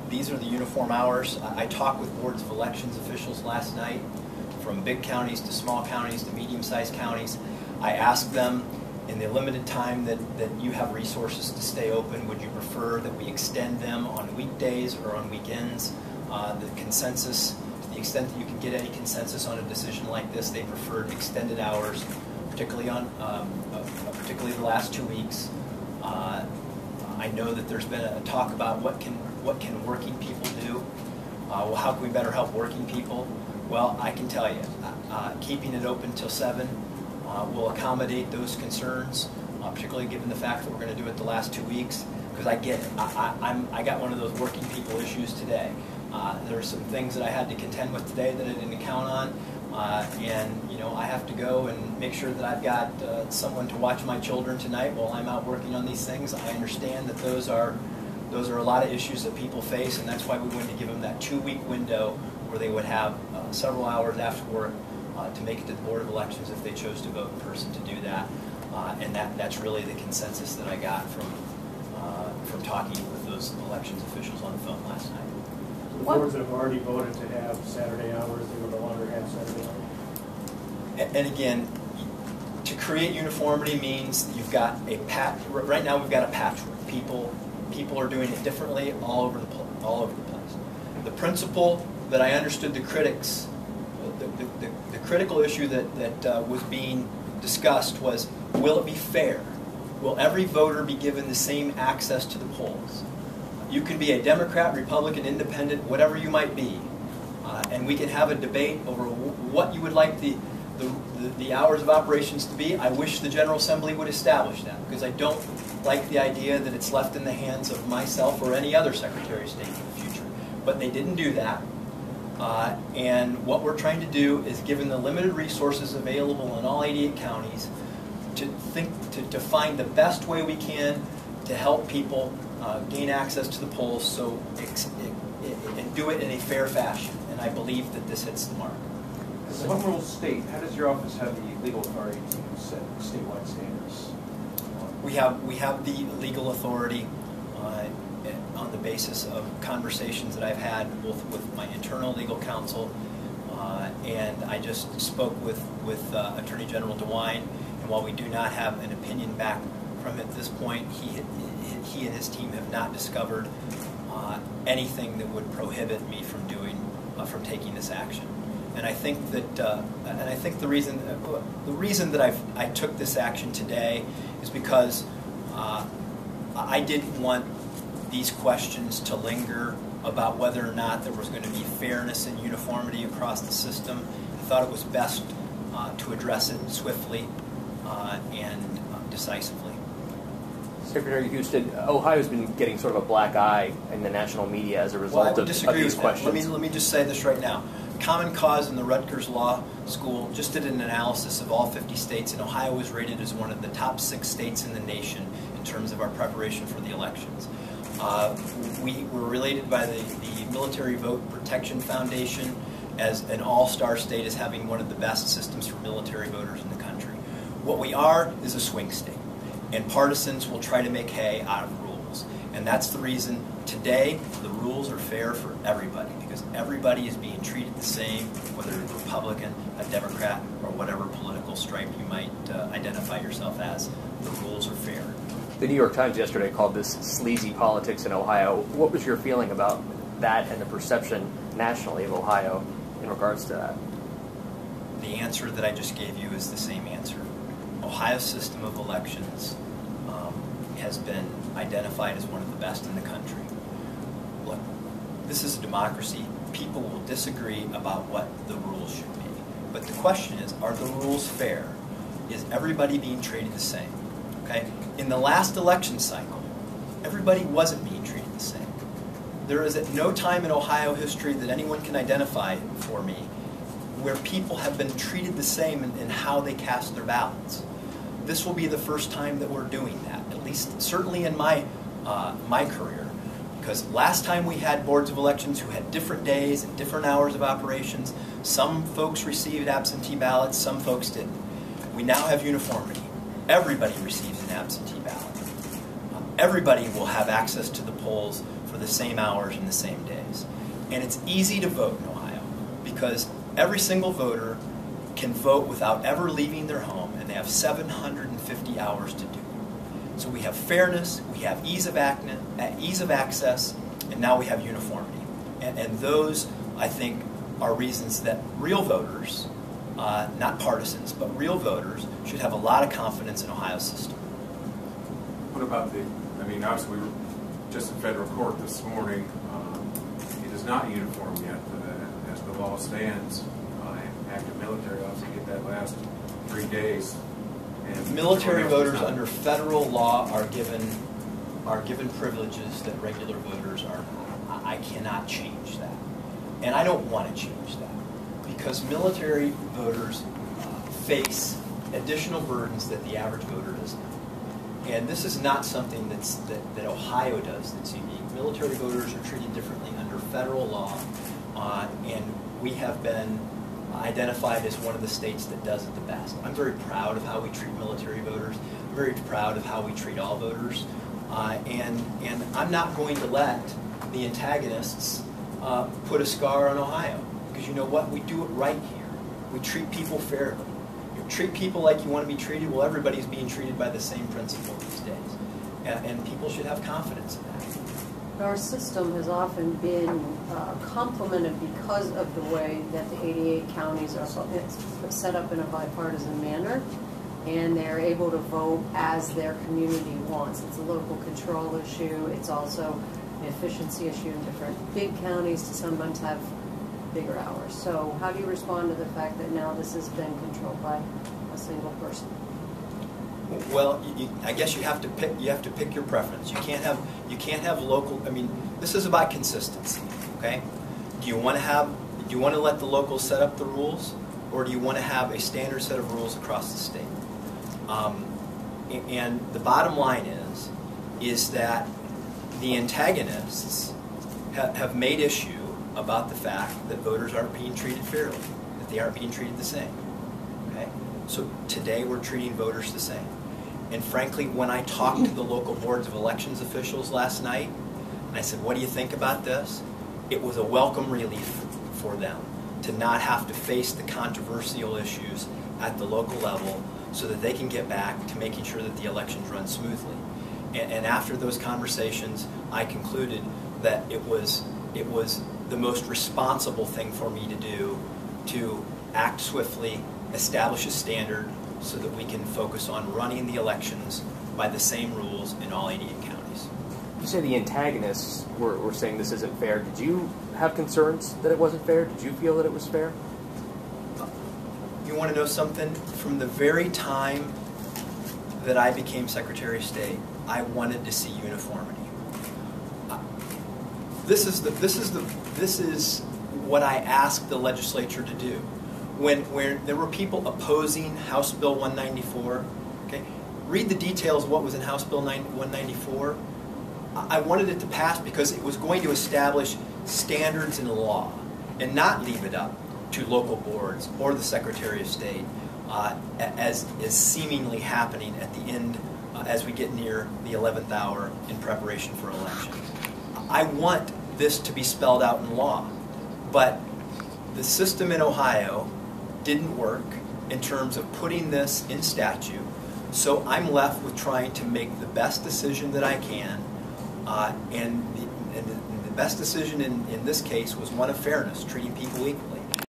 these are the uniform hours. I talked with boards of elections officials last night, from big counties to small counties to medium-sized counties. I asked them, in the limited time that you have resources to stay open, would you prefer that we extend them on weekdays or on weekends? The consensus, to the extent that you can get any consensus on a decision like this, they preferred extended hours, particularly the last 2 weeks. I know that there's been a talk about what can working people do. Well, how can we better help working people? Well, I can tell you, keeping it open till 7 will accommodate those concerns, particularly given the fact that we're going to do it the last 2 weeks. Because I get it. I got one of those working people issues today. There are some things that I had to contend with today that I didn't count on, and you know, I have to go and make sure that I've got someone to watch my children tonight while I'm out working on these things. I understand that those are a lot of issues that people face, and that's why we wanted to give them that 2-week window where they would have several hours after work to make it to the Board of Elections if they chose to vote in person to do that. And that's really the consensus that I got from talking with those elections officials on the phone last night. So the boards that have already voted to have Saturday hours, they will no longer have Saturday hours? And again, to create uniformity means you've got a right now we've got a patchwork. People are doing it differently all over the place. The principle that I understood the critics, the critical issue that was being discussed was, will it be fair? Will every voter be given the same access to the polls? You can be a Democrat, Republican, Independent, whatever you might be, and we can have a debate over what you would like the hours of operations to be. I wish the General Assembly would establish that, because I don't like the idea that it's left in the hands of myself or any other Secretary of State in the future. But they didn't do that. And what we're trying to do is, given the limited resources available in all 88 counties, to find the best way we can to help people gain access to the polls, and do it in a fair fashion. And I believe that this hits the mark. As a home rule state, how does your office have the legal authority to set statewide standards? We have the legal authority on the basis of conversations that I've had both with my internal legal counsel, and I just spoke with Attorney General DeWine, and while we do not have an opinion back from him at this point, he and his team have not discovered anything that would prohibit me from taking this action. And I think that the reason that I took this action today is because I didn't want these questions to linger about whether or not there was going to be fairness and uniformity across the system. I thought it was best to address it swiftly and decisively. Secretary Husted, Ohio's been getting sort of a black eye in the national media as a result of these questions. Let me just say this right now. Common Cause in the Rutgers Law School just did an analysis of all 50 states, and Ohio was rated as one of the top 6 states in the nation in terms of our preparation for the elections. We were related by the Military Vote Protection Foundation as an all-star state as having one of the best systems for military voters in the country. What we are is a swing state, and partisans will try to make hay out of rules. And that's the reason today the rules are fair for everybody, because everybody is being treated the same, whether you're a Republican, a Democrat, or whatever political stripe you might identify yourself as. The rules are fair. The New York Times yesterday called this sleazy politics in Ohio. What was your feeling about that and the perception nationally of Ohio in regards to that? The answer that I just gave you is the same answer. Ohio's system of elections has been identified as one of the best in the country. Look, this is a democracy. People will disagree about what the rules should be. But the question is, are the rules fair? Is everybody being treated the same? Okay? In the last election cycle, everybody wasn't being treated the same. There is at no time in Ohio history that anyone can identify for me where people have been treated the same in how they cast their ballots. This will be the first time that we're doing that, at least certainly in my career. Because last time we had boards of elections who had different days and different hours of operations. Some folks received absentee ballots, some folks didn't. We now have uniformity. Everybody receives an absentee ballot. Everybody will have access to the polls for the same hours and the same days. And it's easy to vote in Ohio because every single voter can vote without ever leaving their home, and they have 750 hours to do it. So we have fairness, we have ease of access, and now we have uniformity. And those, I think, are reasons that real voters, not partisans, but real voters, should have a lot of confidence in Ohio's system. What about obviously we were just in federal court this morning. It is not uniform yet as the law stands. Active military obviously get that last 3 days. And military voters under federal law are given privileges that regular voters are not. I cannot change that. And I don't want to change that because military voters face additional burdens that the average voter does not. And this is not something that Ohio does that's unique. Military voters are treated differently under federal law, and we have been identified as one of the states that does it the best. I'm very proud of how we treat military voters. I'm very proud of how we treat all voters. And I'm not going to let the antagonists put a scar on Ohio. Because you know what? We do it right here. We treat people fairly. You treat people like you want to be treated. Well, everybody's being treated by the same principle these days. And people should have confidence in that. Our system has often been complemented because of the way that the 88 counties are set up in a bipartisan manner, and they're able to vote as their community wants. It's a local control issue. It's also an efficiency issue in different big counties to sometimes have bigger hours. So how do you respond to the fact that now this has been controlled by a single person? Well, I guess you have to pick. You have to pick your preference. You can't have local. I mean, this is about consistency. Okay? Do you want to let the locals set up the rules, or do you want to have a standard set of rules across the state? And the bottom line is that the antagonists have made issue about the fact that voters aren't being treated fairly, that they aren't being treated the same. Okay? So today we're treating voters the same. And frankly, when I talked to the local boards of elections officials last night, and I said, what do you think about this? It was a welcome relief for them to not have to face the controversial issues at the local level so that they can get back to making sure that the elections run smoothly. And after those conversations, I concluded that it was the most responsible thing for me to do to act swiftly, establish a standard so that we can focus on running the elections by the same rules in all 88 counties. You say the antagonists were saying this isn't fair. Did you have concerns that it wasn't fair? Did you feel that it was fair? You want to know something? From the very time that I became Secretary of State, I wanted to see uniformity. This is what I asked the legislature to do. When there were people opposing House Bill 194, okay, read the details of what was in House Bill 194. I wanted it to pass because it was going to establish standards in law and not leave it up to local boards or the Secretary of State, as is seemingly happening at the end as we get near the 11th hour in preparation for elections. I want this to be spelled out in law, but the system in Ohio didn't work in terms of putting this in statute, so I'm left with trying to make the best decision that I can, and the best decision in this case was one of fairness, treating people equally.